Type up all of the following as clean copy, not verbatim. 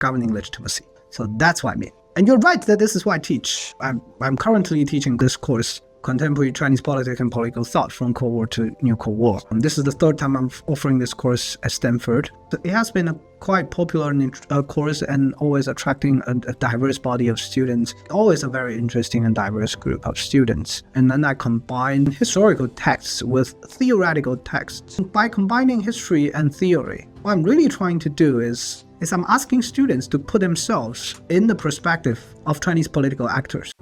governing legitimacy. So that's what I mean. And you're right that this is what I teach. I'm currently teaching this course, Contemporary Chinese Politics and Political Thought from Cold War to New Cold War. And this is the third time I'm offering this course at Stanford. So it has been a quite popular course and always attracting a diverse body of students, always a very interesting and diverse group of students. And then I combine historical texts with theoretical texts. By combining history and theory, what I'm really trying to do is I'm asking students to put themselves in the perspective of Chinese political actors.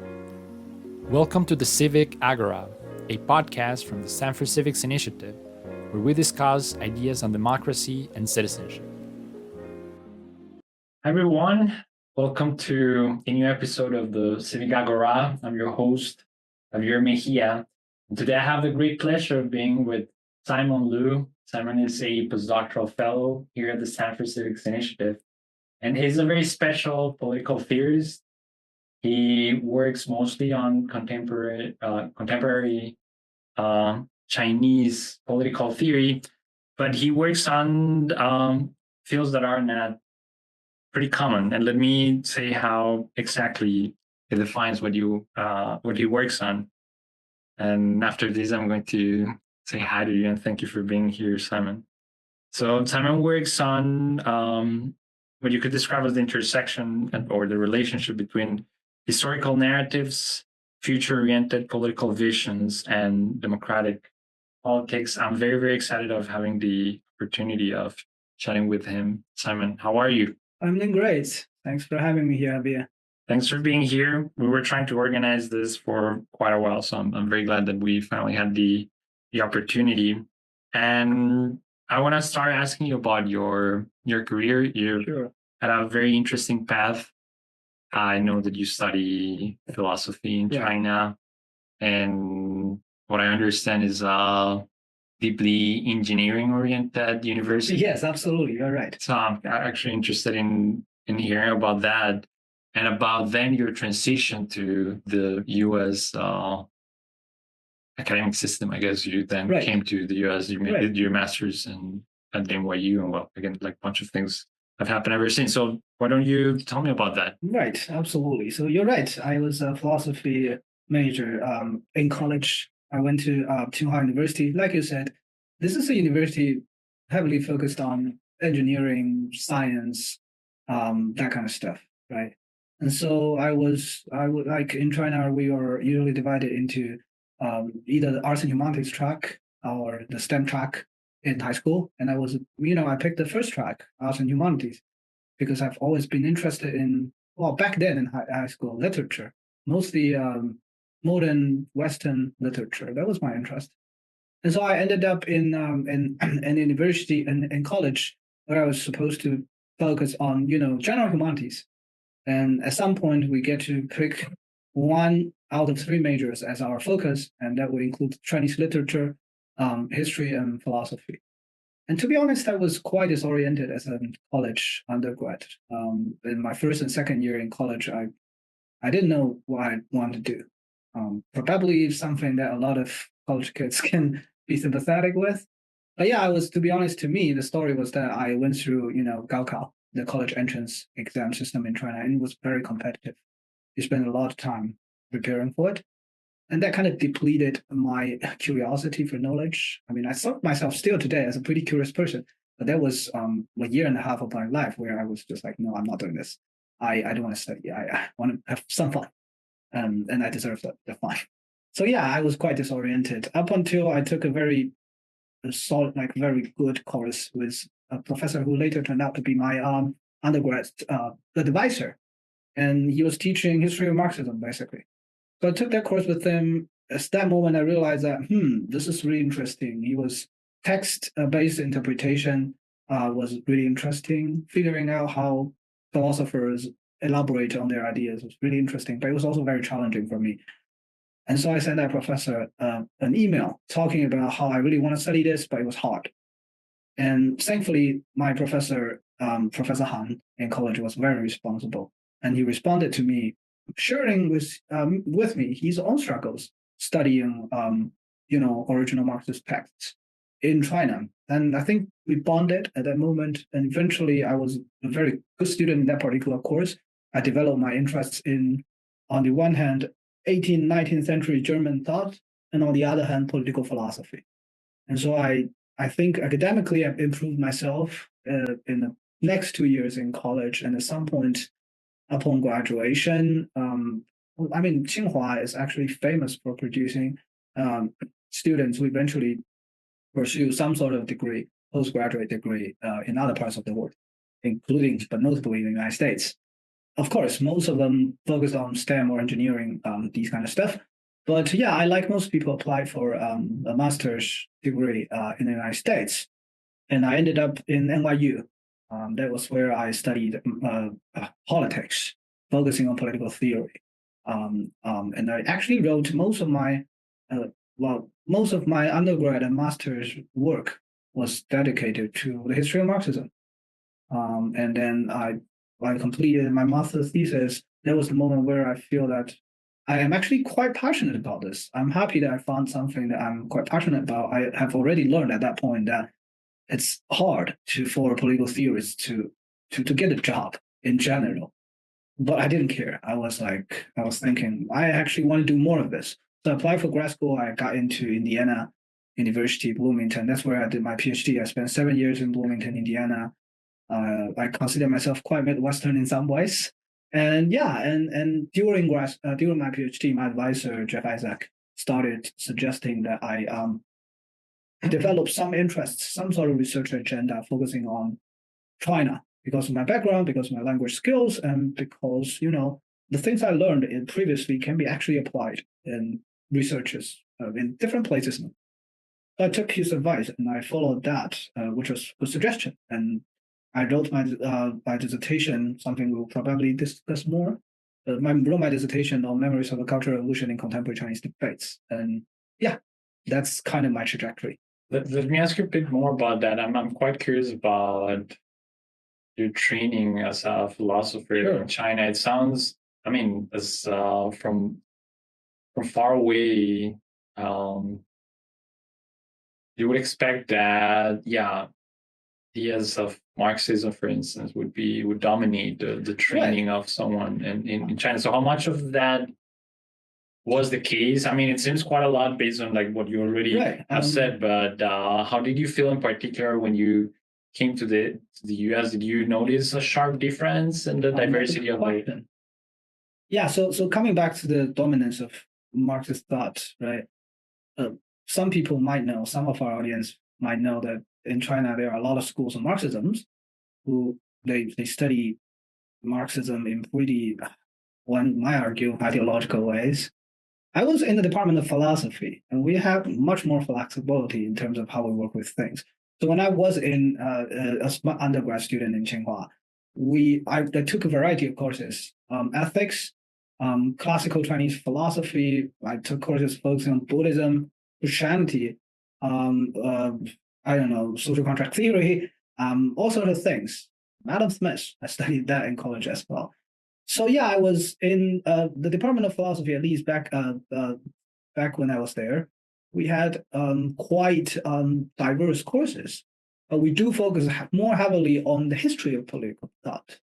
Welcome to the Civic Agora, a podcast from the Stanford Civics Initiative, where we discuss ideas on democracy and citizenship. Hi everyone, welcome to a new episode of the Civic Agora. I'm your host, Javier Mejia, and today I have the great pleasure of being with Simon Luo. Simon is a postdoctoral fellow here at the Stanford Civics Initiative, and he's a very special political theorist. He works mostly on contemporary Chinese political theory, but he works on fields that are not pretty common. And let me say how exactly he defines what he works on. And after this, I'm going to say hi to you and thank you for being here, Simon. So Simon works on what you could describe as the intersection or the relationship between historical narratives, future-oriented political visions, and democratic politics. I'm very, very excited of having the opportunity of chatting with him. Simon, how are you? I'm doing great. Thanks for having me here, Javier. Thanks for being here. We were trying to organize this for quite a while, so I'm very glad that we finally had the opportunity. And I want to start asking you about your career. You had a very interesting path. I know that you study philosophy in China, and what I understand is deeply engineering-oriented university. Yes, absolutely. You're right. So I'm actually interested in hearing about that and about then your transition to the U.S. Academic system. I guess you then came to the U.S. You did your master's at NYU, and well, again, like a bunch of things have happened ever since. So why don't you tell me about that? Right, absolutely. So you're right. I was a philosophy major in college. I went to Tsinghua University. Like you said, this is a university heavily focused on engineering, science, that kind of stuff, right? And so I would like in China, we were usually divided into either the arts and humanities track or the STEM track in high school. And I picked the first track, arts and humanities, because I've always been interested in, back then in high school, literature, mostly modern Western literature. That was my interest. And so I ended up in university and in college where I was supposed to focus on, general humanities. And at some point we get to pick one out of three majors as our focus, and that would include Chinese literature, history, and philosophy. And to be honest, I was quite disoriented as a college undergrad. In my first and second year in college, I didn't know what I wanted to do. Probably something that a lot of college kids can be sympathetic with. But yeah, to be honest, to me, the story was that I went through, Gaokao, the college entrance exam system in China, and it was very competitive. You spend a lot of time preparing for it. And that kind of depleted my curiosity for knowledge. I mean, I thought myself still today as a pretty curious person, but that was a year and a half of my life where I was just like, no, I'm not doing this. I don't want to study. I want to have some fun. And I deserve the fun. So yeah, I was quite disoriented up until I took a very solid, very good course with a professor who later turned out to be my undergrad advisor. And he was teaching history of Marxism, basically. So I took that course with him. At that moment, I realized that, this is really interesting. He was text-based interpretation was really interesting. Figuring out how philosophers elaborate on their ideas was really interesting, but it was also very challenging for me. And so I sent that professor an email talking about how I really want to study this, but it was hard. And thankfully, my professor, Professor Han in college, was very responsible. And he responded to me, sharing with me his own struggles studying, original Marxist texts. in China. And I think we bonded at that moment. And eventually I was a very good student in that particular course. I developed my interests in, on the one hand, 18th, 19th century German thought, and on the other hand, political philosophy. And so I think academically I've improved myself in the next 2 years in college. And at some point upon graduation, I mean, Tsinghua is actually famous for producing students who eventually pursue some sort of degree, postgraduate degree in other parts of the world, including, but notably in the United States. Of course, most of them focus on STEM or engineering, these kind of stuff. But yeah, I like most people apply for a master's degree in the United States. And I ended up in NYU. That was where I studied politics, focusing on political theory. And I actually wrote most of my undergrad and master's work was dedicated to the history of Marxism. And then I completed my master's thesis. That was the moment where I feel that I am actually quite passionate about this. I'm happy that I found something that I'm quite passionate about. I have already learned at that point that it's hard for political theorists to get a job in general. But I didn't care. I was thinking, I actually want to do more of this. So I applied for grad school. I got into Indiana University, Bloomington. That's where I did my PhD. I spent 7 years in Bloomington, Indiana. I consider myself quite Midwestern in some ways. And yeah, and during my PhD, my advisor, Jeff Isaac, started suggesting that I develop some interests, some sort of research agenda focusing on China because of my background, because of my language skills, and because, the things I learned in previously can be actually applied in researches in different places. So I took his advice and I followed that, which was a suggestion. And I wrote my dissertation, something we'll probably discuss more. I wrote my dissertation on memories of the Cultural Revolution in contemporary Chinese debates. And yeah, that's kind of my trajectory. Let me ask you a bit more about that. I'm quite curious about your training as a philosopher in China. It sounds, as from far away, you would expect that, ideas of Marxism, for instance, would dominate the training of someone in China. So how much of that was the case? It seems quite a lot based on like what you already have said, but how did you feel in particular when you came to the US? Did you notice a sharp difference in the diversity of like? Yeah, so coming back to the dominance of Marxist thought, right? Some people might know, some of our audience might know that in China there are a lot of schools of Marxisms who they study Marxism in pretty, one might argue, ideological ways. I was in the Department of Philosophy, and we have much more flexibility in terms of how we work with things. So when I was in as an undergrad student in Tsinghua, I took a variety of courses: ethics, classical Chinese philosophy. I took courses focusing on Buddhism, Christianity, social contract theory, all sorts of things. Adam Smith, I studied that in college as well. So yeah, I was in the Department of Philosophy, at least back when I was there. We had quite diverse courses, but we do focus more heavily on the history of political thought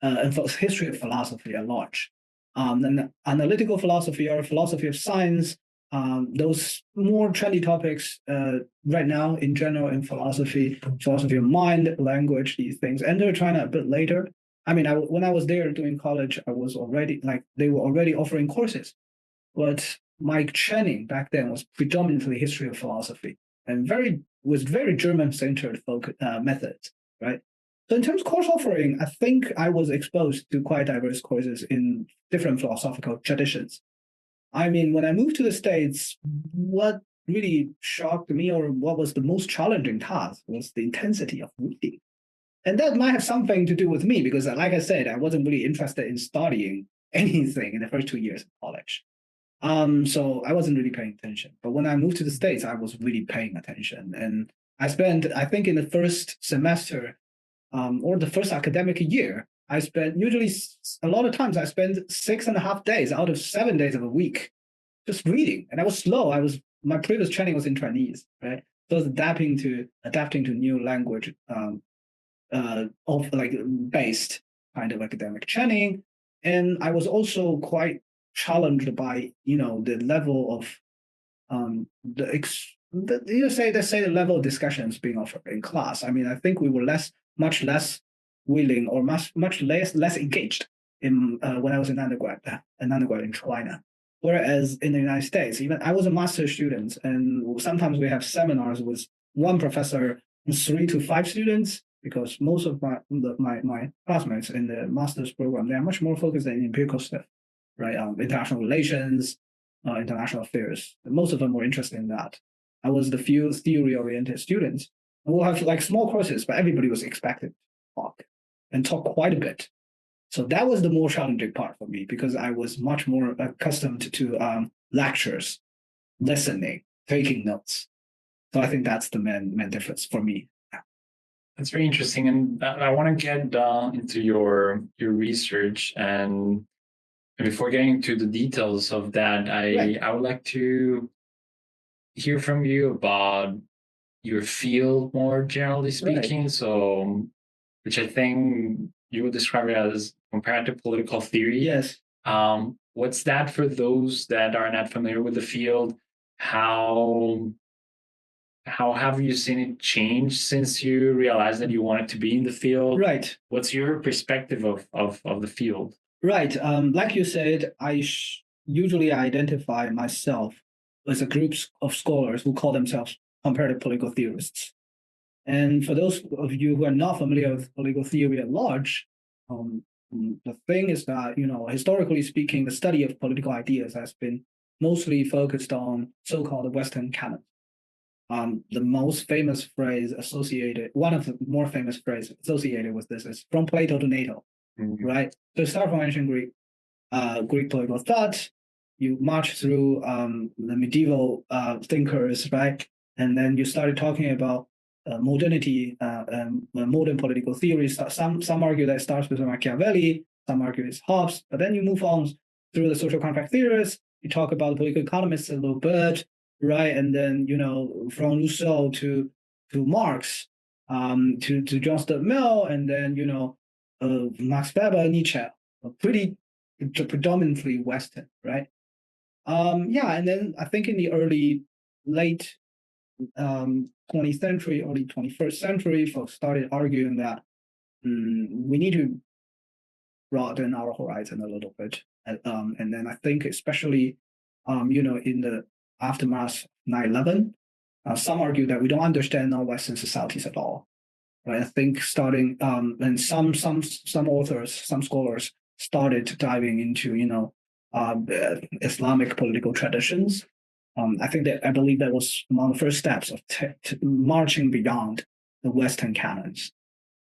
and history of philosophy at large. And analytical philosophy or philosophy of science, those more trendy topics right now in general in philosophy of mind, language, these things. Enter China a bit later. When I was there doing college, I was already they were already offering courses, but my training back then was predominantly history of philosophy and very German-centered methods, right? So in terms of course offering, I think I was exposed to quite diverse courses in different philosophical traditions. When I moved to the States, what really shocked me or what was the most challenging task was the intensity of reading. And that might have something to do with me because, like I said, I wasn't really interested in studying anything in the first 2 years of college. So I wasn't really paying attention. But when I moved to the States, I was really paying attention. And I think in the first semester or the first academic year, I spent a lot of times I spent 6.5 days out of 7 days of a week just reading. And I was slow. My previous training was in Chinese, right? So it's adapting to new language of like based kind of academic training. And I was also quite challenged by the level of let's say the level of discussions being offered in class. I mean, I think we were much less willing or much less engaged in when I was an undergrad in China. Whereas in the United States, even I was a master's student, and sometimes we have seminars with one professor and 3 to 5 students, because most of my classmates in the master's program, they are much more focused on empirical stuff, right? International relations, international affairs. Most of them were interested in that. I was the few theory-oriented students. And we'll have like small courses, but everybody was expected to talk quite a bit. So that was the more challenging part for me, because I was much more accustomed to lectures, listening, taking notes. So I think that's the main difference for me. That's very interesting, and I want to get into your research. And before getting into the details of that, I would like to hear from you about your field more generally speaking. So, which I think you would describe it as comparative political theory. Yes. What's that for those that are not familiar with the field? How have you seen it change since you realized that you wanted to be in the field? Right. What's your perspective of the field? Right. Like you said, I usually identify myself as a group of scholars who call themselves comparative political theorists. And for those of you who are not familiar with political theory at large, the thing is that, historically speaking, the study of political ideas has been mostly focused on so-called Western canon. The most famous phrase associated, one of the more famous phrases associated with this is from Plato to NATO, right? So start from ancient Greek political thought, you march through the medieval thinkers, right? And then you started talking about modernity, modern political theories. Some argue that it starts with Machiavelli, some argue it's Hobbes, but then you move on through the social contract theorists. You talk about the political economists a little bit, right? And then from Rousseau to Marx, to John Stuart Mill, and then Max Weber, Nietzsche, pretty predominantly Western, right? And then I think in the late 20th century, early 21st century, folks started arguing that we need to broaden our horizon a little bit. And then I think especially, in the aftermath of 9/11, some argue that we don't understand non-Western societies at all. Right? I think starting, and some authors, some scholars started diving into, Islamic political traditions. I believe that was among the first steps of marching beyond the Western canons.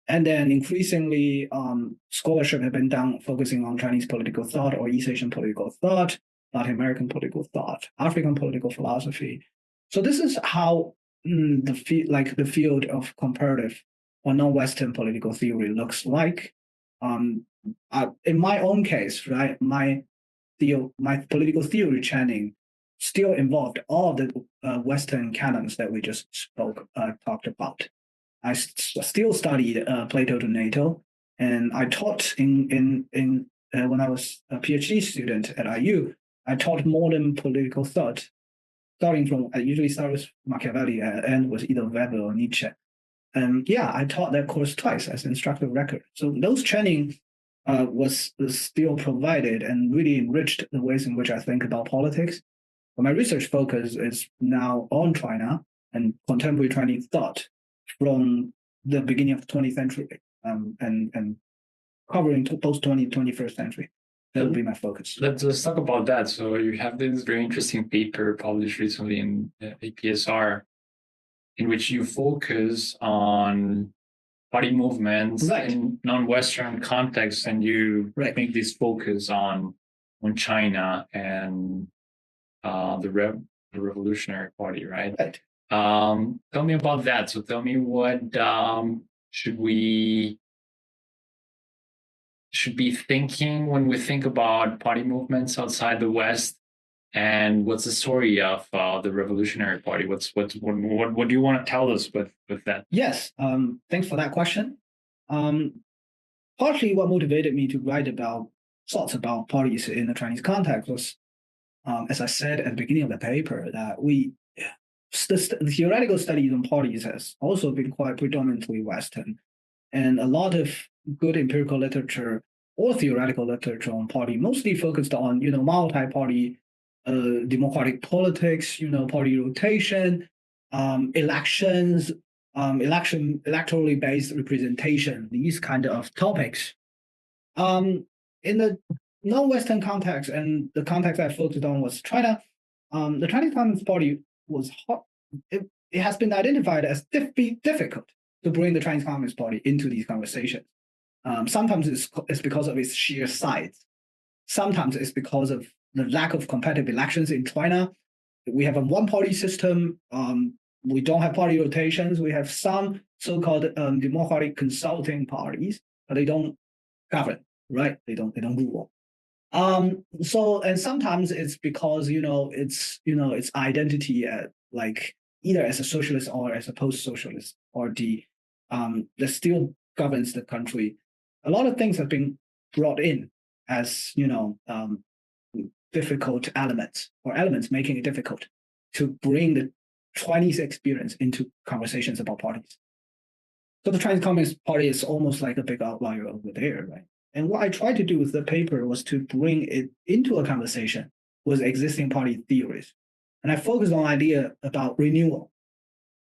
And then increasingly, scholarship had been done focusing on Chinese political thought or East Asian political thought, Latin American political thought, African political philosophy. So this is how the field of comparative or non-Western political theory looks like. In my own case, right, my political theory training still involved all the Western canons that we just talked about. I still studied Plato to NATO, and I taught when I was a PhD student at IU. I taught modern political thought, starting from I usually start with Machiavelli and end with either Weber or Nietzsche. And I taught that course twice as instructor record. So those training was still provided and really enriched the ways in which I think about politics. But my research focus is now on China and contemporary Chinese thought from the beginning of the 20th century and covering post-21st century. That would be my focus. Let's talk about that. So you have this very interesting paper published recently in APSR, in which you focus on party movements in non-Western contexts, and you make this focus on China and the Revolutionary Party, right? Right. Tell me about that. So tell me what should we be thinking when we think about party movements outside the West? And what's the story of the Revolutionary Party? What do you want to tell us with that? Yes, thanks for that question. Um, Partly what motivated me to write about thoughts about parties in the Chinese context was, as I said at the beginning of the paper, that the theoretical studies on parties has also been quite predominantly Western, and a lot of good empirical literature or theoretical literature on party mostly focused on multi-party democratic politics, party rotation, elections, electorally based representation, these kind of topics. In the non-Western context and the context I focused on was China, the Chinese Communist Party was hard, it has been identified as difficult to bring the Chinese Communist Party into these conversations. Sometimes it's because of its sheer size. Sometimes it's because of the lack of competitive elections in China. We have a one-party system. We don't have party rotations. We have some so-called democratic consulting parties, but they don't govern, right? They don't rule. So and sometimes it's because its identity like either as a socialist or as a post-socialist party that still governs the country. A lot of things have been brought in as difficult elements or elements making it difficult to bring the Chinese experience into conversations about parties. So the Chinese Communist Party is almost like a big outlier over there, right? And what I tried to do with the paper was to bring it into a conversation with existing party theories. And I focused on idea about renewal.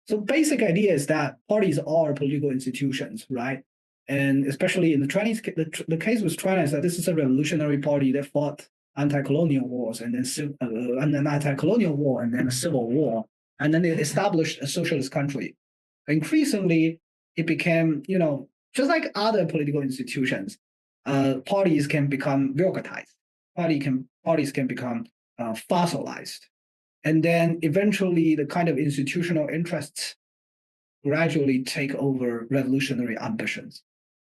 So basic idea is that parties are political institutions, right? And especially in the Chinese, the case with China is that this is a revolutionary party that fought anti-colonial wars and then an anti-colonial war and then a civil war. And then it established a socialist country. Increasingly, it became, just like other political institutions, parties can become bureaucratized. Parties can become fossilized. And then eventually the kind of institutional interests gradually take over revolutionary ambitions.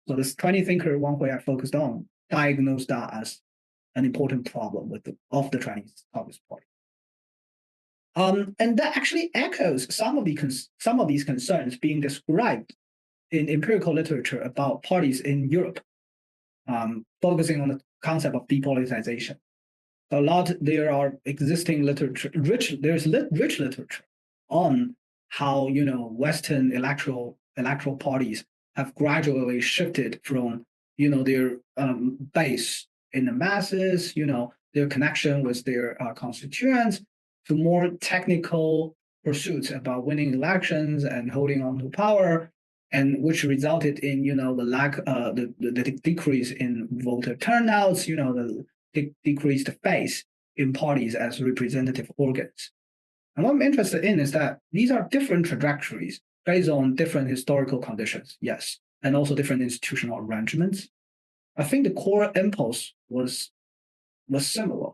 So this 20 thinker, Wang Hui, I focused on, diagnosed that as an important problem of the Chinese Communist Party. And that actually echoes some of these concerns being described in empirical literature about parties in Europe, focusing on the concept of depoliticization. There are existing literature, there's rich literature on how Western electoral parties have gradually shifted from their base in the masses, their connection with their constituents, to more technical pursuits about winning elections and holding on to power, and which resulted in the decrease in voter turnouts, the decreased faith in parties as representative organs. And what I'm interested in is that these are different trajectories based on different historical conditions, yes, and also different institutional arrangements. I think the core impulse was similar,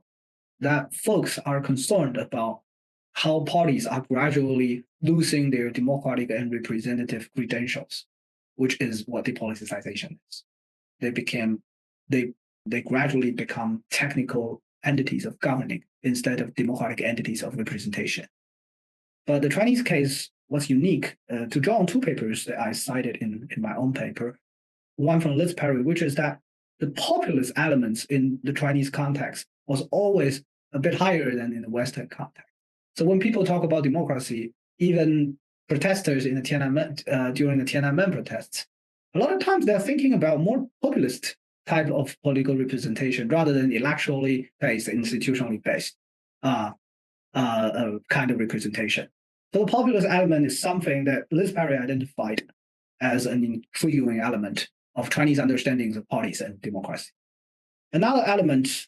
that folks are concerned about how parties are gradually losing their democratic and representative credentials, which is what depoliticization is. They gradually become technical entities of governing instead of democratic entities of representation. But the Chinese case was unique to draw on two papers that I cited in my own paper. One from Liz Perry, which is that the populist elements in the Chinese context was always a bit higher than in the Western context. So when people talk about democracy, even protesters in the during the Tiananmen protests, a lot of times they're thinking about more populist type of political representation rather than electorally based, institutionally based kind of representation. So the populist element is something that Liz Perry identified as an intriguing element of Chinese understandings of parties and democracy. Another element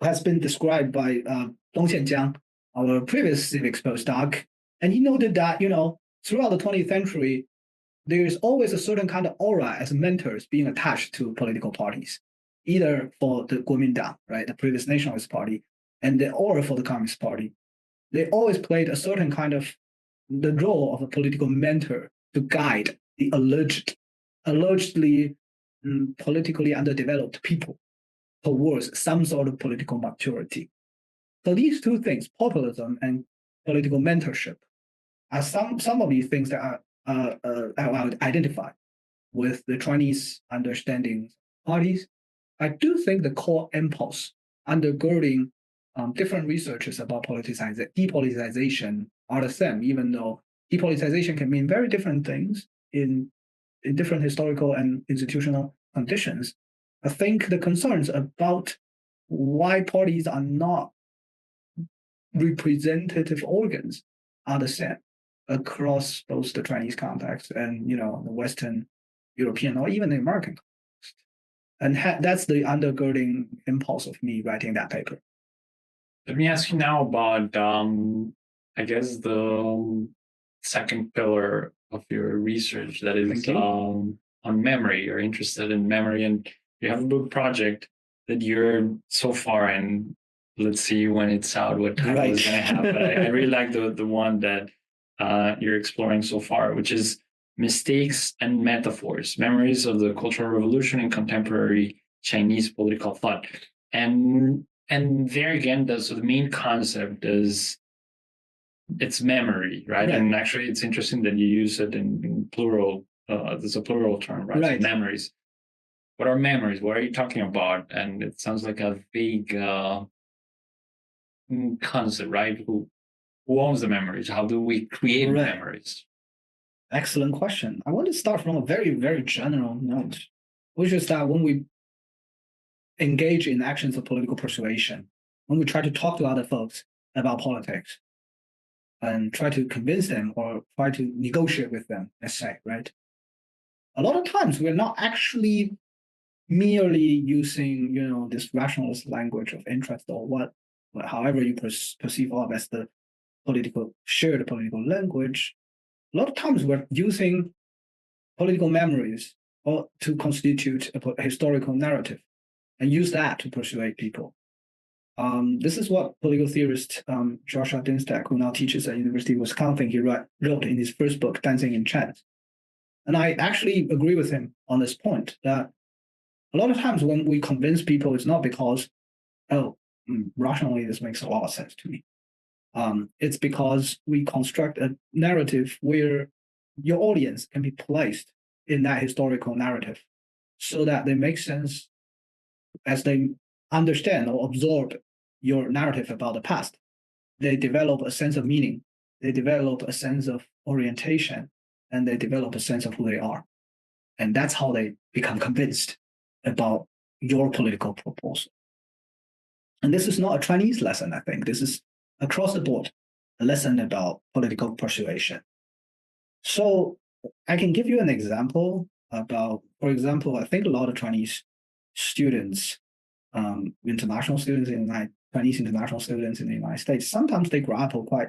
has been described by Dong Xianjiang, our previous civics postdoc, and he noted that throughout the 20th century, there is always a certain kind of aura as mentors being attached to political parties, either for the Kuomintang, right, the previous nationalist party, or for the Communist Party. They always played a certain kind of the role of a political mentor to guide the allegedly politically underdeveloped people towards some sort of political maturity. So these two things, populism and political mentorship, are some of these things that are identified with the Chinese understanding parties. I do think the core impulse undergirding different researches about depoliticization are the same, even though depoliticization can mean very different things in different historical and institutional conditions. I think the concerns about why parties are not representative organs are the same across both the Chinese context and the Western European or even the American context. And that's the undergirding impulse of me writing that paper. Let me ask you now about, I guess, the second pillar of your research, that is on memory. You're interested in memory, and you have a book project that you're so far in. Let's see when it's out what title is going to have. But I really like the one that you're exploring so far, which is Mistakes and Metaphors, Memories of the Cultural Revolution in Contemporary Chinese Political Thought. And there again, the main concept is it's memory, right? And actually, it's interesting that you use it in plural. There's a plural term, right? So memories. What are memories? What are you talking about? And it sounds like a vague concept, right? Who owns the memories? How do we create memories? Excellent question. I want to start from a very, very general note, which is that when we engage in actions of political persuasion, when we try to talk to other folks about politics and try to convince them or try to negotiate with them, let's say, right? A lot of times we're not actually merely using, this rationalist language of interest or however you perceive of as the shared political language. A lot of times we're using political memories to constitute a historical narrative and use that to persuade people. This is what political theorist Joshua Dinstack, who now teaches at University of Wisconsin, he wrote in his first book, Dancing in Chance. And I actually agree with him on this point, that a lot of times when we convince people, it's not because, rationally, this makes a lot of sense to me. It's because we construct a narrative where your audience can be placed in that historical narrative so that they make sense as they understand or absorb your narrative about the past. They develop a sense of meaning, they develop a sense of orientation, and they develop a sense of who they are. And that's how they become convinced about your political proposal. And this is not a Chinese lesson, I think. This is across the board, a lesson about political persuasion. So I can give you an example about, for example, I think a lot of Chinese students, Chinese international students in the United States, sometimes they grapple quite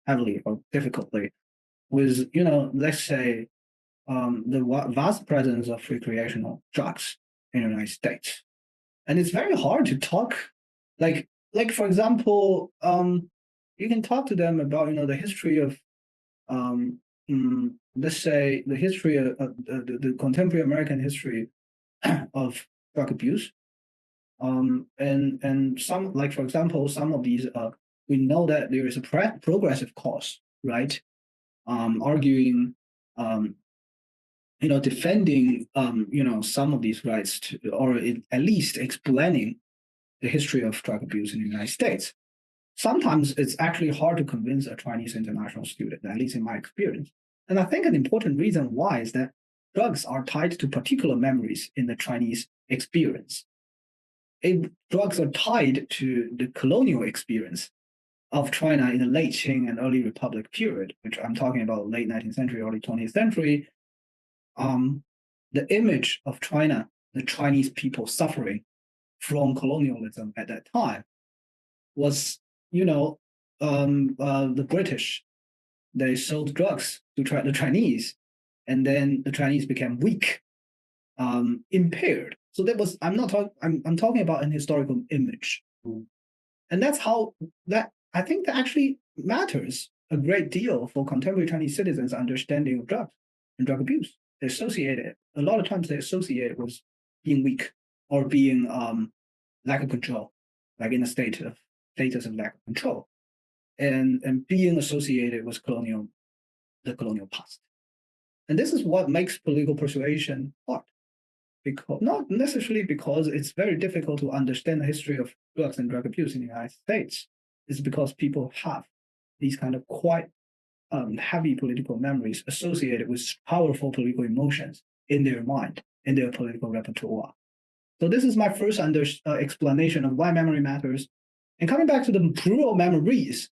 heavily or difficultly with, let's say, the vast presence of recreational drugs in the United States. And it's very hard to talk, like for example, you can talk to them about, the history of, let's say, the history of the contemporary American history of drug abuse. And some, like, for example, some of these, we know that there is a progressive cause, right? Arguing, defending, some of these rights or at least explaining the history of drug abuse in the United States. Sometimes it's actually hard to convince a Chinese international student, at least in my experience. And I think an important reason why is that drugs are tied to particular memories in the Chinese experience. Drugs are tied to the colonial experience of China in the late Qing and early Republic period, which I'm talking about late 19th century, early 20th century. The image of China, the Chinese people suffering from colonialism at that time was, the British, they sold drugs to the Chinese, and then the Chinese became weak, impaired. So that was, I'm talking about an historical image. And that's how I think that actually matters a great deal for contemporary Chinese citizens' understanding of drugs and drug abuse. A lot of times they associate it with being weak or being lack of control, like in a state of status of lack of control, and being associated with the colonial past. And this is what makes political persuasion hard, because not necessarily because it's very difficult to understand the history of drugs and drug abuse in the United States. It's because people have these kind of quite heavy political memories associated with powerful political emotions in their mind, in their political repertoire. So this is my first explanation of why memory matters. And coming back to the plural memories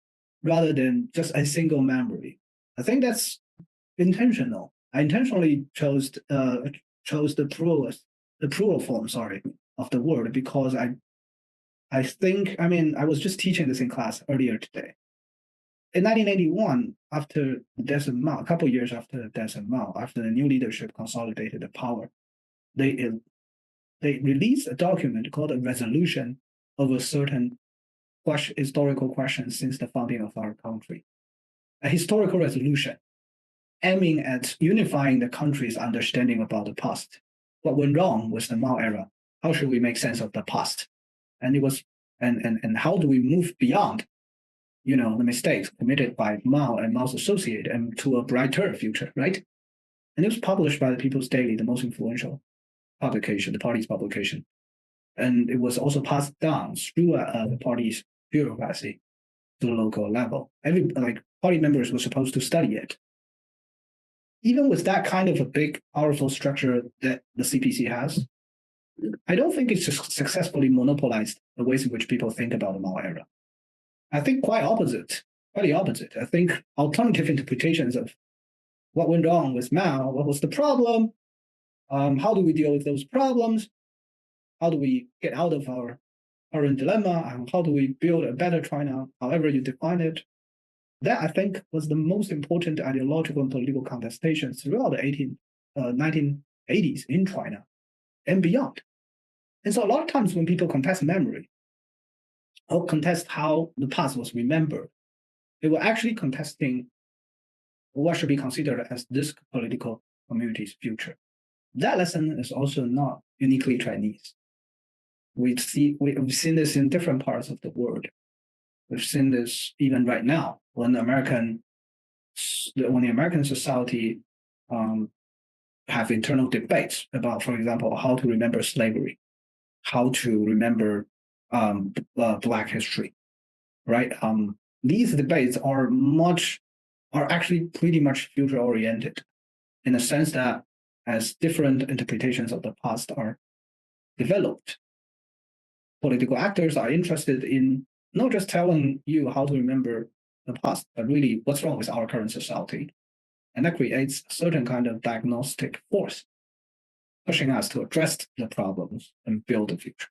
rather than just a single memory, I think that's intentional. I intentionally chose the plural form, of the word, because I think, I was just teaching this in class earlier today. In 1981, after the death of Mao, a couple of years after the death of Mao, after the new leadership consolidated the power, they released a document called a resolution of a certain historical question since the founding of our country. A historical resolution aiming at unifying the country's understanding about the past. What went wrong with the Mao era? How should we make sense of the past? And it was and how do we move beyond the mistakes committed by Mao and Mao's associate and to a brighter future, right? And it was published by the People's Daily, the most influential publication, the party's publication. And it was also passed down through the party's bureaucracy to the local level. Party members were supposed to study it. Even with that kind of a big, powerful structure that the CPC has, I don't think it's just successfully monopolized the ways in which people think about the Mao era. I think quite the opposite. I think alternative interpretations of what went wrong with Mao, what was the problem, how do we deal with those problems, how do we get out of our current dilemma, and how do we build a better China, however you define it. That, I think, was the most important ideological and political contestation throughout the 1980s in China and beyond. And so a lot of times when people contest memory or contest how the past was remembered, they were actually contesting what should be considered as this political community's future. That lesson is also not uniquely Chinese. We've seen this in different parts of the world. We've seen this even right now when the American society have internal debates about, for example, how to remember slavery, how to remember Black history, right? These debates are actually pretty much future oriented, in the sense that as different interpretations of the past are developed, political actors are interested in not just telling you how to remember the past, but really what's wrong with our current society. And that creates a certain kind of diagnostic force, pushing us to address the problems and build the future.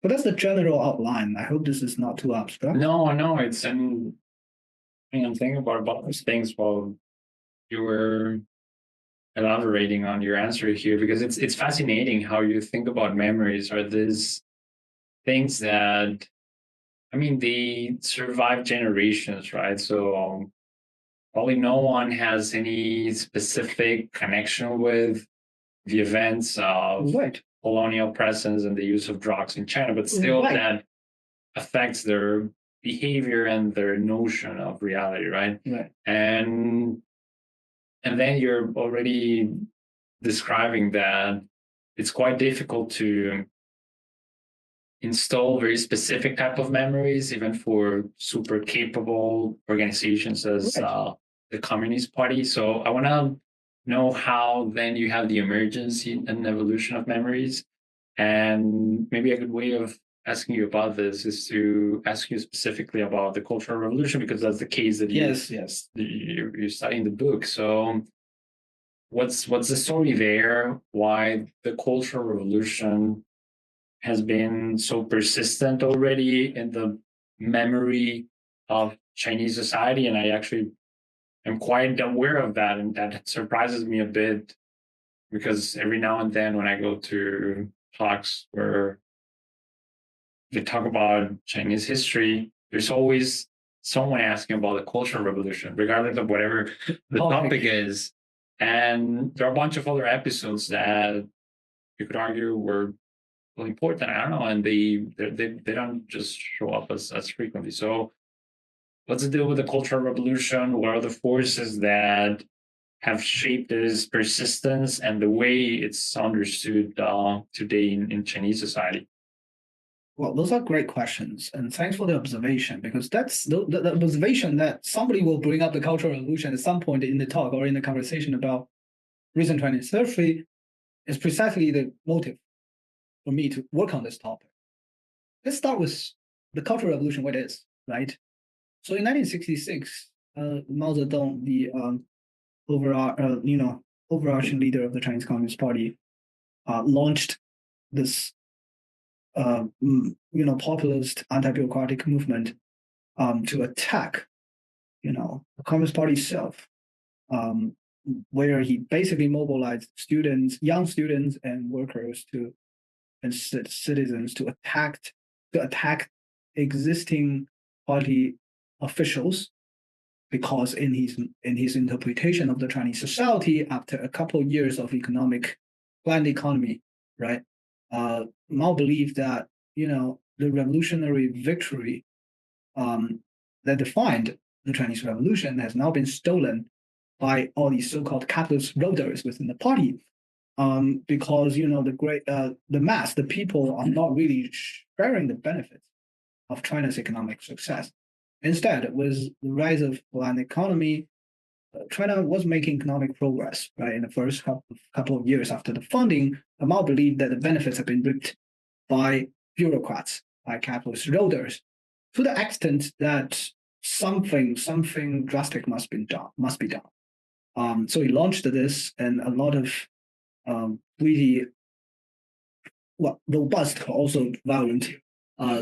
But that's the general outline. I hope this is not too abstract. No, it's I'm thinking about those things while you were elaborating on your answer here, because it's fascinating how you think about memories or these things that, they survive generations, right? So probably no one has any specific connection with the events of colonial presence and the use of drugs in China, but still that affects their behavior and their notion of reality, right? And then you're already describing that it's quite difficult to install very specific type of memories, even for super capable organizations as the Communist Party. So I want to know how then you have the emergence and evolution of memories. And maybe a good way of asking you about this is to ask you specifically about the Cultural Revolution, because that's the case that you study in the book. So what's the story there? Why the Cultural Revolution has been so persistent already in the memory of Chinese society? And I actually am quite aware of that, and that surprises me a bit, because every now and then when I go to talks where they talk about Chinese history, there's always someone asking about the Cultural Revolution, regardless of whatever the topic is. And there are a bunch of other episodes that you could argue were important. I don't know, and they don't just show up as frequently. So let's deal with the Cultural Revolution. What are the forces that have shaped this persistence and the way it's understood today in Chinese society? Well, those are great questions, and thanks for the observation, because that's the observation that somebody will bring up the Cultural Revolution at some point in the talk or in the conversation about recent 20th century is precisely the motive for me to work on this topic. Let's start with the Cultural Revolution, what it is, right? So in 1966, Mao Zedong, the overarching leader of the Chinese Communist Party, launched this populist anti-bureaucratic movement to attack the Communist Party itself, where he basically mobilized students, young students and workers and citizens to attack existing party officials, because in his interpretation of the Chinese society, after a couple of years of planned economy, right, Mao believed that the revolutionary victory that defined the Chinese Revolution has now been stolen by all these so-called capitalist rulers within the party, because the mass, the people, are not really sharing the benefits of China's economic success. Instead, with the rise of planned economy, China was making economic progress, right? In the first couple of years after the founding, Mao believed that the benefits have been reaped by bureaucrats, by capitalist rulers, to the extent that something drastic must be done. So he launched this, and a lot of really robust, also violent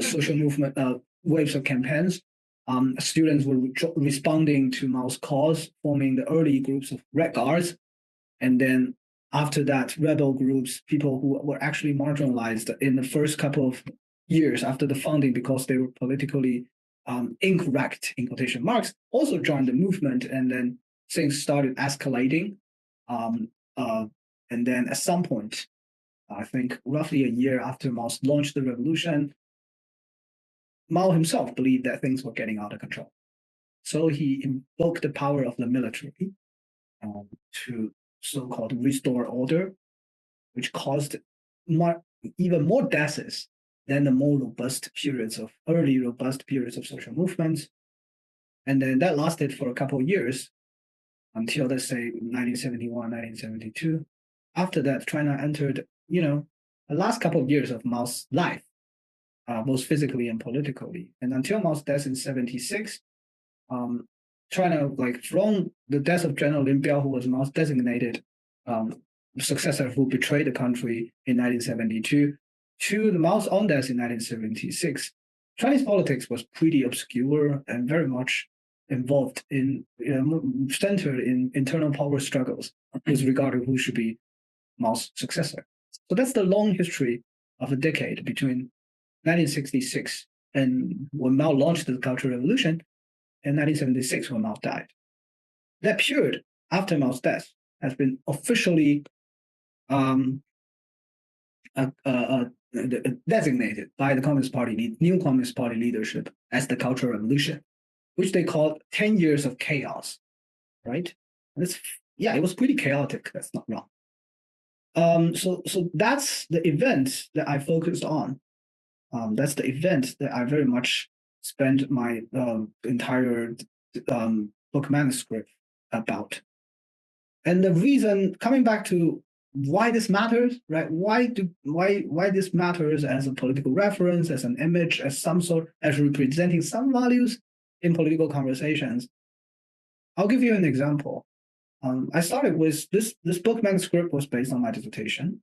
social movement waves of campaigns. Students were responding to Mao's cause, forming the early groups of Red Guards, and then after that, rebel groups, people who were actually marginalized in the first couple of years after the founding because they were politically incorrect, in quotation marks, also joined the movement, and then things started escalating. And then at some point, I think roughly a year after Mao launched the revolution, Mao himself believed that things were getting out of control. So he invoked the power of the military to so-called restore order, which caused even more deaths than the early robust periods of social movements. And then that lasted for a couple of years until, let's say, 1971, 1972. After that, China entered, the last couple of years of Mao's life, both physically and politically. And until Mao's death in 1976, China, from the death of General Lin Biao, who was Mao's designated successor who betrayed the country in 1972, to the Mao's own death in 1976, Chinese politics was pretty obscure and very much involved centered in internal power struggles with regard to who should be Mao's successor. So that's the long history of a decade between 1966 and when Mao launched the Cultural Revolution, and 1976 when Mao died. That period after Mao's death has been officially designated by the new Communist Party leadership as the Cultural Revolution, which they called 10 years of chaos, right? It was pretty chaotic, that's not wrong. So that's the event that I focused on. That's the event that I very much spent my entire book manuscript about. And the reason, coming back to why this matters, right? Why this matters as a political reference, as an image, as representing some values in political conversations. I'll give you an example. I started with this book manuscript was based on my dissertation.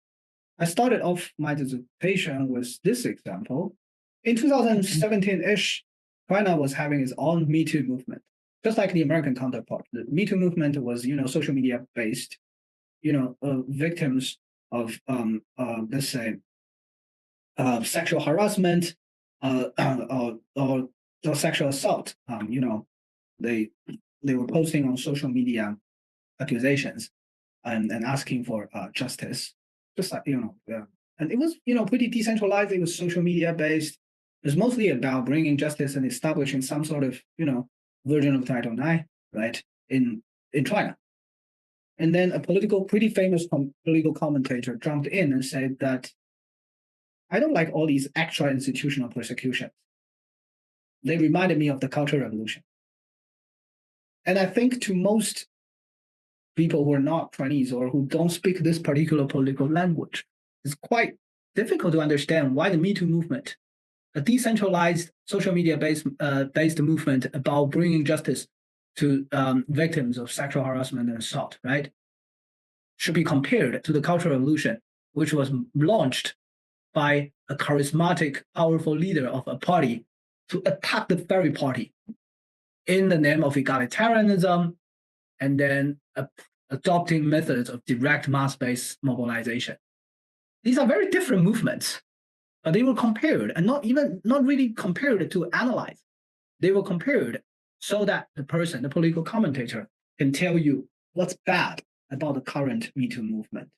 I started off my dissertation with this example. In 2017-ish, China was having its own Me Too movement, just like the American counterpart. The Me Too movement was, social media based, victims of, let's say, sexual harassment or sexual assault. They were posting on social media accusations and asking for justice, just like And it was, pretty decentralized. It was social media based. It was mostly about bringing justice and establishing some sort of, version of Title IX, right, in China. And then a pretty famous political commentator jumped in and said that I don't like all these extra institutional persecutions. They reminded me of the Cultural Revolution. And I think to most people who are not Chinese or who don't speak this particular political language, it's quite difficult to understand why the Me Too movement, a decentralized social media based movement about bringing justice to victims of sexual harassment and assault, right, should be compared to the Cultural Revolution, which was launched by a charismatic, powerful leader of a party to attack the very party in the name of egalitarianism and then adopting methods of direct mass-based mobilization. These are very different movements, but they were compared and not really compared to analyze. They were compared so that the political commentator, can tell you what's bad about the current Me Too movement.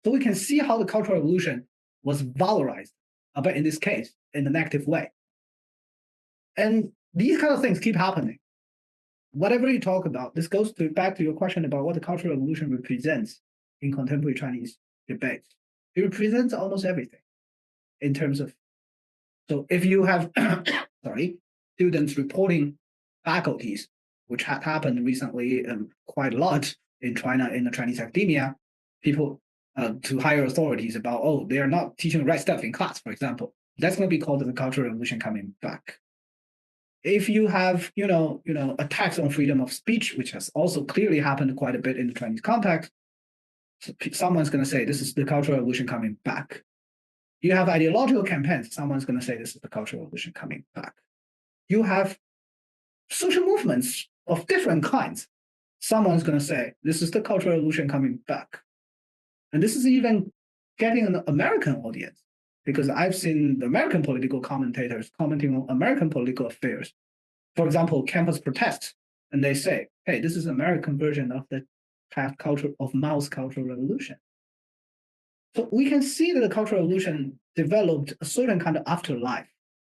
So we can see how the Cultural Revolution was valorized, but in this case, in a negative way. And these kind of things keep happening. Whatever you talk about, this goes back to your question about what the Cultural Revolution represents in contemporary Chinese debates. It represents almost everything in terms of, so if you have, students reporting faculties, which had happened recently quite a lot in China, in the Chinese academia, people to higher authorities about, they are not teaching the right stuff in class, for example. That's going to be called the Cultural Revolution coming back. If you have, attacks on freedom of speech, which has also clearly happened quite a bit in the Chinese context, so someone's going to say this is the Cultural Revolution coming back. You have ideological campaigns, someone's going to say this is the Cultural Revolution coming back. You have social movements of different kinds. Someone's going to say this is the Cultural Revolution coming back. And this is even getting an American audience, because I've seen the American political commentators commenting on American political affairs. For example, campus protests, and they say, hey, this is an American version of the culture of Mao's Cultural Revolution. So we can see that the Cultural Revolution developed a certain kind of afterlife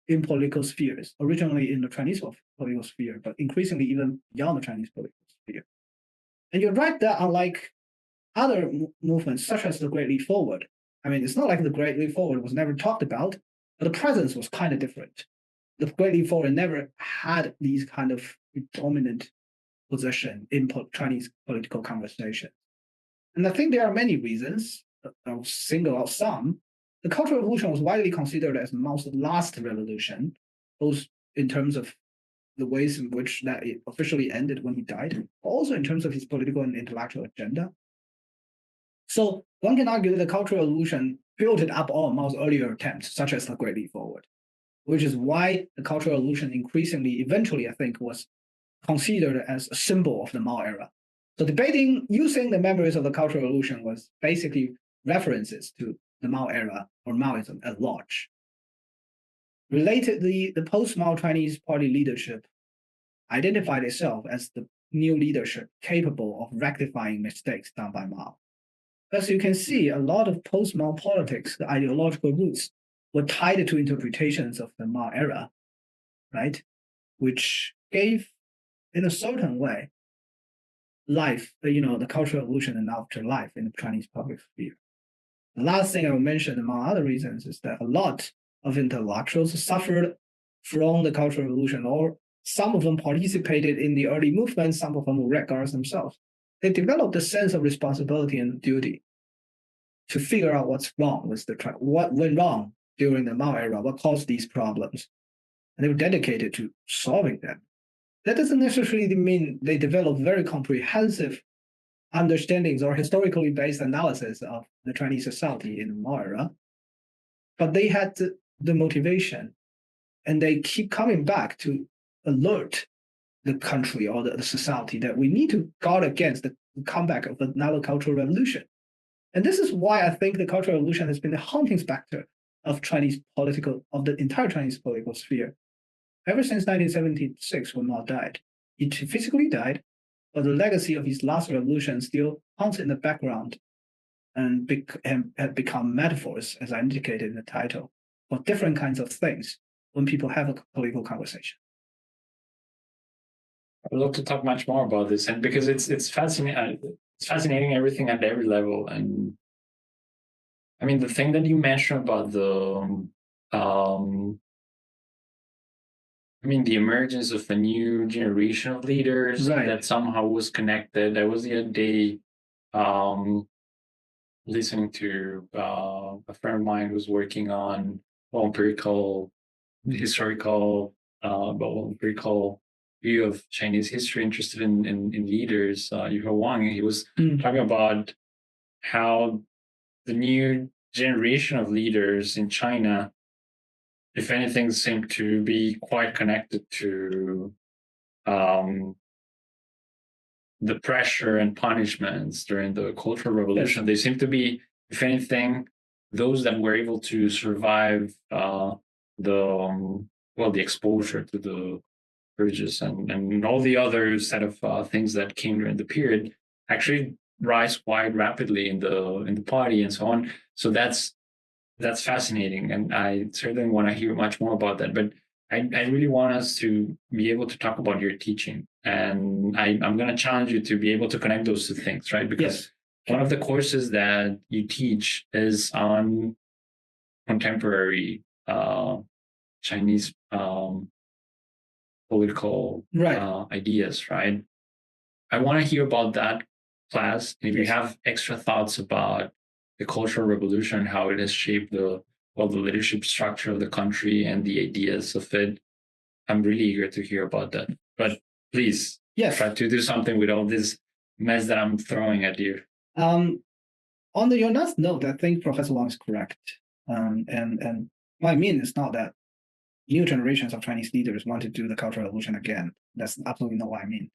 in political spheres, originally in the Chinese political sphere, but increasingly even beyond the Chinese political sphere. And you're right that unlike other movements, such as the Great Leap Forward, I mean, it's not like the Great Leap Forward was never talked about, but the presence was kind of different. The Great Leap Forward never had these kind of dominant position in Chinese political conversation. And I think there are many reasons. I'll single out some. The Cultural Revolution was widely considered as Mao's last revolution, both in terms of the ways in which that it officially ended when he died, but also in terms of his political and intellectual agenda. So one can argue that the Cultural Revolution built up all Mao's earlier attempts, such as the Great Leap Forward, which is why the Cultural Revolution increasingly, eventually, I think, was considered as a symbol of the Mao era. So using the memories of the Cultural Revolution was basically references to the Mao era or Maoism at large. Relatedly, the post-Mao Chinese party leadership identified itself as the new leadership capable of rectifying mistakes done by Mao. As you can see, a lot of post-Mao politics, the ideological roots, were tied to interpretations of the Mao era, right? Which gave, in a certain way, life, the Cultural Revolution and afterlife in the Chinese public sphere. The last thing I will mention, among other reasons, is that a lot of intellectuals suffered from the Cultural Revolution, or some of them participated in the early movement, some of them were red guards themselves. They developed a sense of responsibility and duty to figure out what's wrong with what went wrong during the Mao era, what caused these problems. And they were dedicated to solving them. That doesn't necessarily mean they developed very comprehensive understandings or historically based analysis of the Chinese society in the Mao era, but they had the motivation, and they keep coming back to alert the country or the society that we need to guard against the comeback of another cultural revolution. And this is why I think the Cultural Revolution has been the haunting specter of the entire Chinese political sphere ever since 1976, when Mao died. He physically died, but the legacy of his last revolution still haunts in the background and have become metaphors, as I indicated in the title, for different kinds of things when people have a political conversation. I'd love to talk much more about this, and because it's fascinating. It's fascinating everything at every level, and I mean the thing that you mentioned about the emergence of a new generation of leaders that somehow was connected. I was the other day listening to a friend of mine who's working on empirical view of Chinese history, interested in leaders, Yu Wang. He was talking about how the new generation of leaders in China, if anything, seem to be quite connected to the pressure and punishments during the Cultural Revolution. Yes. They seem to be, if anything, those that were able to survive the exposure to the purges and all the other set of things that came during the period actually rise quite rapidly in the party and so on. So that's fascinating, and I certainly want to hear much more about that. But I really want us to be able to talk about your teaching, and I'm going to challenge you to be able to connect those two things, right? Because one of the courses that you teach is on contemporary Chinese political ideas, right? I want to hear about that class. If you have extra thoughts about the Cultural Revolution, how it has shaped the leadership structure of the country and the ideas of it, I'm really eager to hear about that. But please, try to do something with all this mess that I'm throwing at you. On your last note, I think Professor Wang is correct. And what I mean is not that new generations of Chinese leaders want to do the Cultural Revolution again. That's absolutely not what I mean.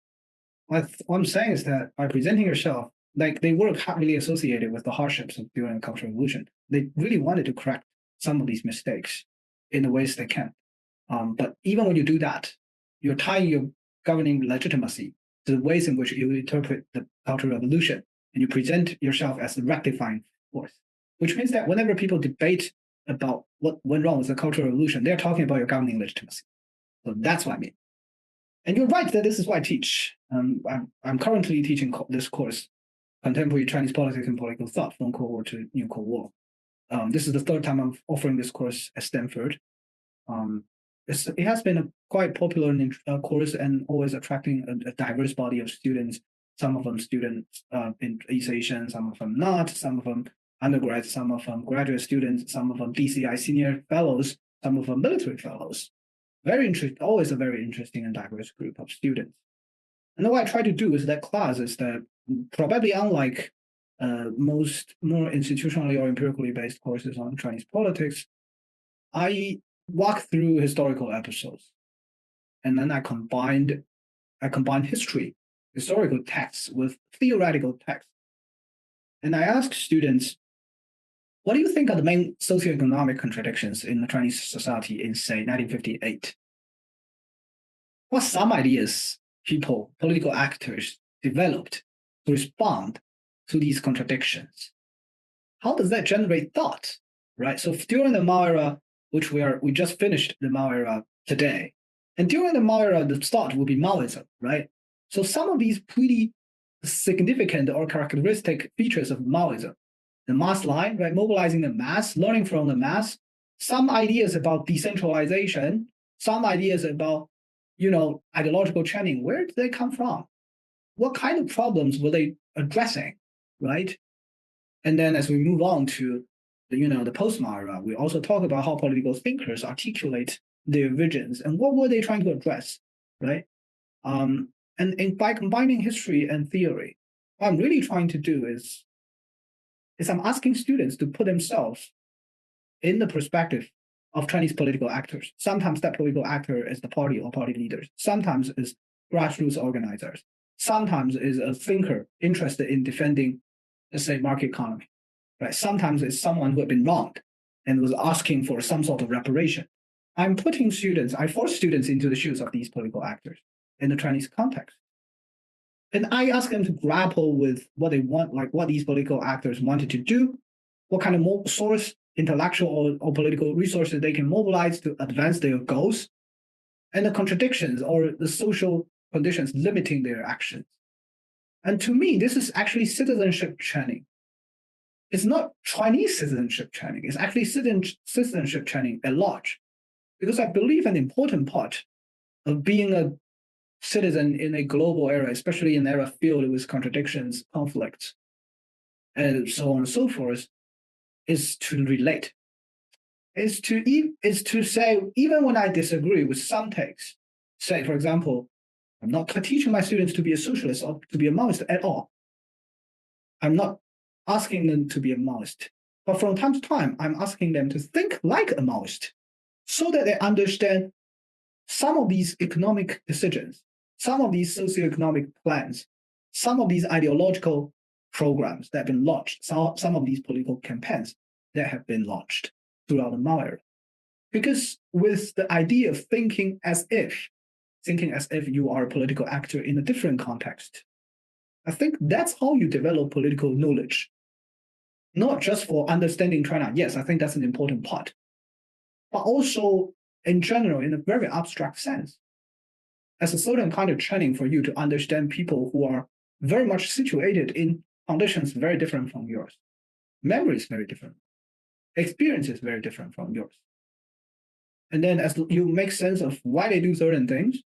What I'm saying is that by presenting yourself, like they were heavily associated with the hardships of during the Cultural Revolution. They really wanted to correct some of these mistakes in the ways they can. But even when you do that, you're tying your governing legitimacy to the ways in which you interpret the Cultural Revolution, and you present yourself as the rectifying force, which means that whenever people debate about what went wrong with the Cultural Revolution, they're talking about your governing legitimacy. So that's what I mean. And you're right that this is what I teach. I'm currently teaching this course, Contemporary Chinese Politics and Political Thought from Cold War to New Cold War. This is the third time I'm offering this course at Stanford. It has been a quite popular course and always attracting a diverse body of students. Some of them students in East Asian, some of them not, some of them undergrads, some of them graduate students, some of them DCI senior fellows, some of them military fellows. Very interesting, always a very interesting and diverse group of students. And what I try to do is that class is that probably unlike most more institutionally or empirically based courses on Chinese politics, I walk through historical episodes, and then I combined history, historical texts with theoretical texts. And I ask students, what do you think are the main socioeconomic contradictions in the Chinese society in, say, 1958? What some ideas people, political actors, developed to respond to these contradictions? How does that generate thought, right? So during the Mao era, which we just finished the Mao era today, and during the Mao era, the thought will be Maoism, right? So some of these pretty significant or characteristic features of Maoism, the mass line, right, mobilizing the mass, learning from the mass, some ideas about decentralization, some ideas about, ideological training, where did they come from? What kind of problems were they addressing, right? And then as we move on to the post-Mao era, we also talk about how political thinkers articulate their visions and what were they trying to address, right? And by combining history and theory, what I'm really trying to do is I'm asking students to put themselves in the perspective of Chinese political actors. Sometimes that political actor is the party or party leaders. Sometimes is grassroots organizers. Sometimes is a thinker interested in defending, let's say, market economy. Right? Sometimes it's someone who had been wronged and was asking for some sort of reparation. I force students into the shoes of these political actors in the Chinese context. And I ask them to grapple with what they want, like what these political actors wanted to do, what kind of source, intellectual or political resources they can mobilize to advance their goals, and the contradictions or the social conditions limiting their actions. And to me, this is actually citizenship training. It's not Chinese citizenship training, it's actually citizenship training at large. Because I believe an important part of being a citizen in a global era, especially in an era filled with contradictions, conflicts, and so on and so forth, is to relate. Is to say, even when I disagree with some takes, say, for example, I'm not teaching my students to be a socialist or to be a Maoist at all. I'm not asking them to be a Maoist. But from time to time, I'm asking them to think like a Maoist so that they understand some of these economic decisions, some of these socioeconomic plans, some of these ideological programs that have been launched, some of these political campaigns that have been launched throughout the Mao era. Because with the idea of thinking as if you are a political actor in a different context, I think that's how you develop political knowledge. Not just for understanding China. Yes, I think that's an important part. But also, in general, in a very abstract sense, as a certain kind of training for you to understand people who are very much situated in conditions very different from yours. Memory is very different. Experience is very different from yours. And then as you make sense of why they do certain things,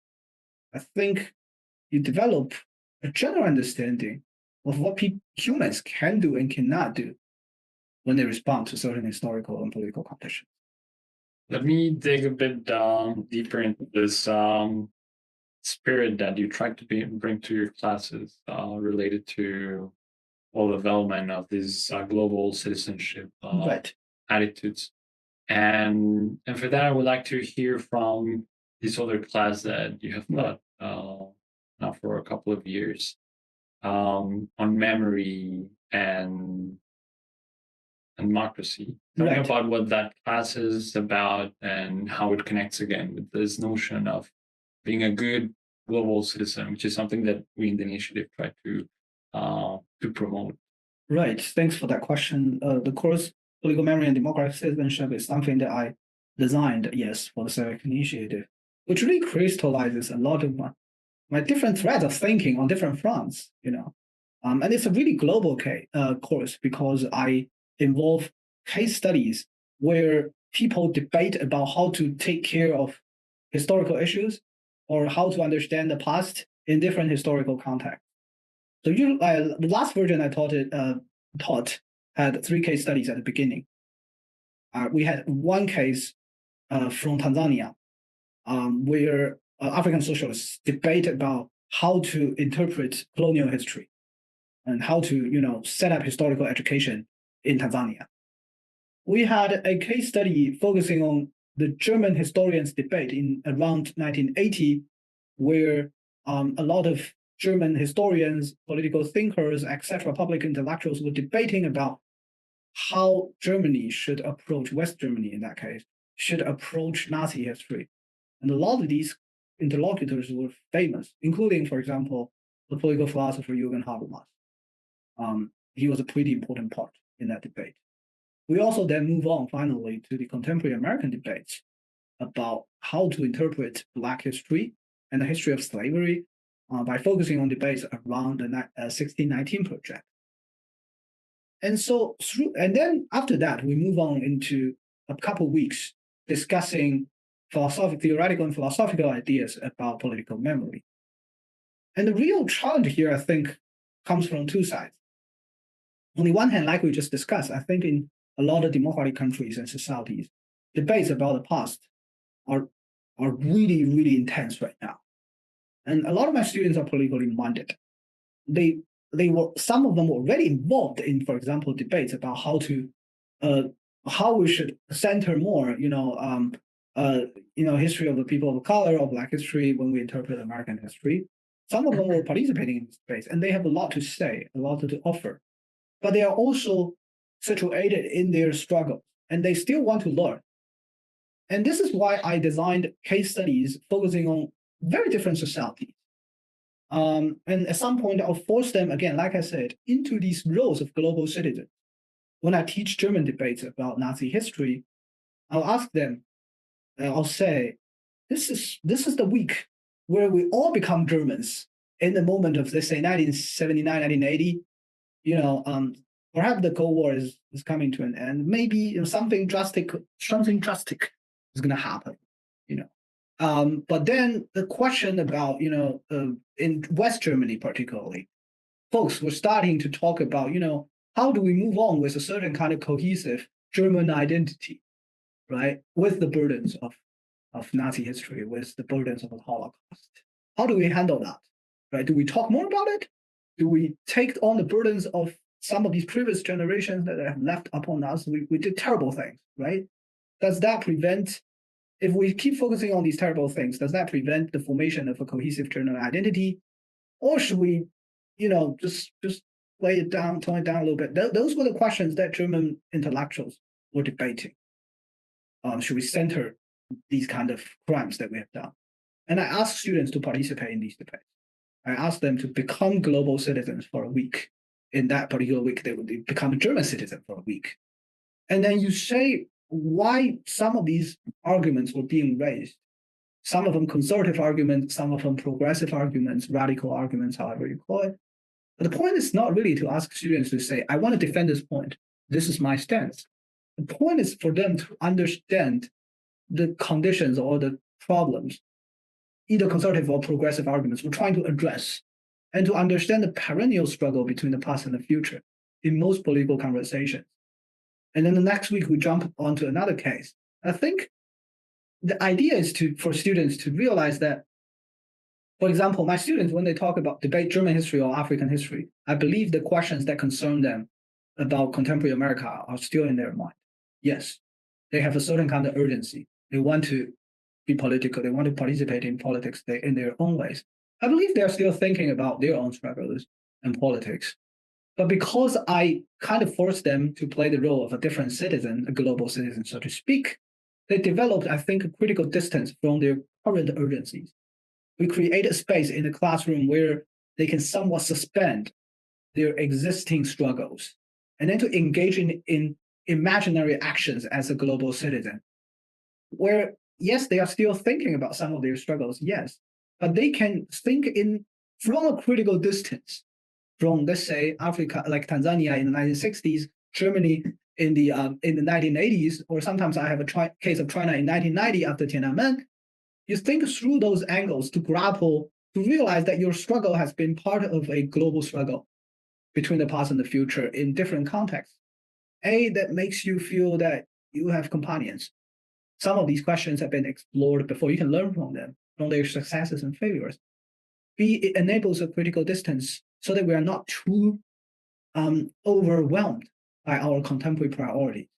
I think you develop a general understanding of what humans can do and cannot do when they respond to certain historical and political conditions. Let me dig a bit deeper into this spirit that you try to bring to your classes related to all development of these global citizenship Right. attitudes. And for that, I would like to hear from this other class that you have taught now for a couple of years on memory and democracy. Tell me about what that class is about and how it connects again with this notion of being a good global citizen, which is something that we in the initiative try to promote. Right. Thanks for that question. The course Political Memory and Democratic Citizenship is something that I designed, yes, for the Civic Initiative, which really crystallizes a lot of my different threads of thinking on different fronts, and it's a really global course because I involve case studies where people debate about how to take care of historical issues or how to understand the past in different historical contexts. So the last version I taught had 3 case studies at the beginning. We had one case from Tanzania where African socialists debate about how to interpret colonial history and how to set up historical education in Tanzania. We had a case study focusing on the German historians' debate in around 1980, where a lot of German historians, political thinkers, etc., public intellectuals were debating about how Germany should approach, West Germany in that case, should approach Nazi history. And a lot of these interlocutors were famous, including, for example, the political philosopher Jürgen Habermas. He was a pretty important part in that debate. We also then move on finally to the contemporary American debates about how to interpret Black history and the history of slavery by focusing on debates around the 1619 Project. And so then after that, we move on into a couple of weeks discussing theoretical and philosophical ideas about political memory. And the real challenge here, I think, comes from 2 sides. On the one hand, like we just discussed, I think in a lot of democratic countries and societies, debates about the past are really, really intense right now. And a lot of my students are politically minded. Some of them were already involved in, for example, debates about how we should center more, history of the people of color or Black history when we interpret American history. Some of them were participating in this debate, and they have a lot to say, a lot to offer. But they are also situated in their struggle, and they still want to learn. And this is why I designed case studies focusing on very different societies. And at some point, I'll force them, again, like I said, into these roles of global citizens. When I teach German debates about Nazi history, I'll ask them, I'll say, this is the week where we all become Germans in the moment of, let's say, 1979, 1980. Perhaps the Cold War is coming to an end. Maybe something drastic is going to happen. But then the question about, in West Germany particularly, folks were starting to talk about, how do we move on with a certain kind of cohesive German identity, right? With the burdens of Nazi history, with the burdens of the Holocaust. How do we handle that, right? Do we talk more about it? Do we take on the burdens of some of these previous generations that have left upon us? We did terrible things, right? Does that prevent, if we keep focusing on these terrible things, does that prevent the formation of a cohesive German identity? Or should we, just lay it down, tone it down a little bit? Those were the questions that German intellectuals were debating. Should we center these kind of crimes that we have done? And I asked students to participate in these debates. I asked them to become global citizens for a week. In that particular week, they would become a German citizen for a week. And then you say why some of these arguments were being raised. Some of them conservative arguments, some of them progressive arguments, radical arguments, however you call it. But the point is not really to ask students to say, I want to defend this point. This is my stance. The point is for them to understand the conditions or the problems, either conservative or progressive arguments, we're trying to address, and to understand the perennial struggle between the past and the future in most political conversations. And then the next week, we jump onto another case. I think the idea is for students to realize that, for example, my students, when they talk about debate German history or African history, I believe the questions that concern them about contemporary America are still in their mind. Yes, they have a certain kind of urgency. They want to be political. They want to participate in politics in their own ways. I believe they're still thinking about their own struggles and politics. But because I kind of forced them to play the role of a different citizen, a global citizen, so to speak, they developed, I think, a critical distance from their current urgencies. We create a space in the classroom where they can somewhat suspend their existing struggles and then to engage in imaginary actions as a global citizen, where, yes, they are still thinking about some of their struggles, yes, but they can think from a critical distance from, let's say, Africa, like Tanzania in the 1960s, Germany in the 1980s, or sometimes I have a case of China in 1990 after Tiananmen. You think through those angles to grapple, to realize that your struggle has been part of a global struggle between the past and the future in different contexts. That makes you feel that you have companions. Some of these questions have been explored before. You can learn from them, from their successes and failures. B, it enables a critical distance so that we are not too overwhelmed by our contemporary priorities.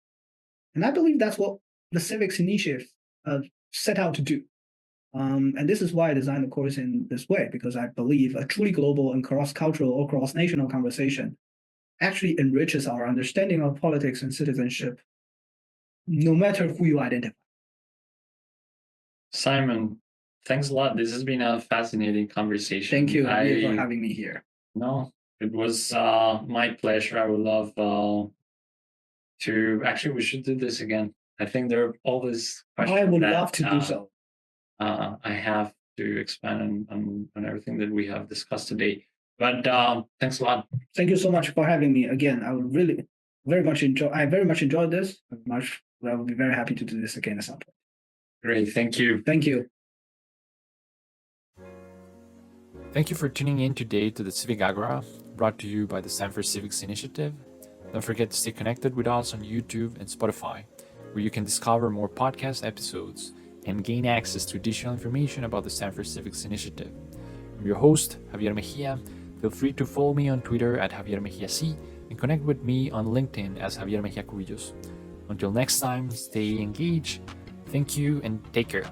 And I believe that's what the Civics Initiative set out to do. And this is why I designed the course in this way, because I believe a truly global and cross-cultural or cross-national conversation actually enriches our understanding of politics and citizenship, no matter who you identify. Simon, thanks a lot. This has been a fascinating conversation. Thank you for having me here. No, it was my pleasure. I would love to, actually, we should do this again. I think there are all these questions. I would love to do so. I have to expand on everything that we have discussed today. But thanks a lot. Thank you so much for having me again. I would really very much enjoyed this. I would be very happy to do this again at some point. Great. Thank you. Thank you. Thank you for tuning in today to the Civic Agora, brought to you by the Stanford Civics Initiative. Don't forget to stay connected with us on YouTube and Spotify, where you can discover more podcast episodes and gain access to additional information about the Stanford Civics Initiative. I'm your host, Javier Mejia. Feel free to follow me on Twitter at Javier Mejia C and connect with me on LinkedIn as Javier Mejia Cubillos. Until next time, stay engaged. Thank you and take care.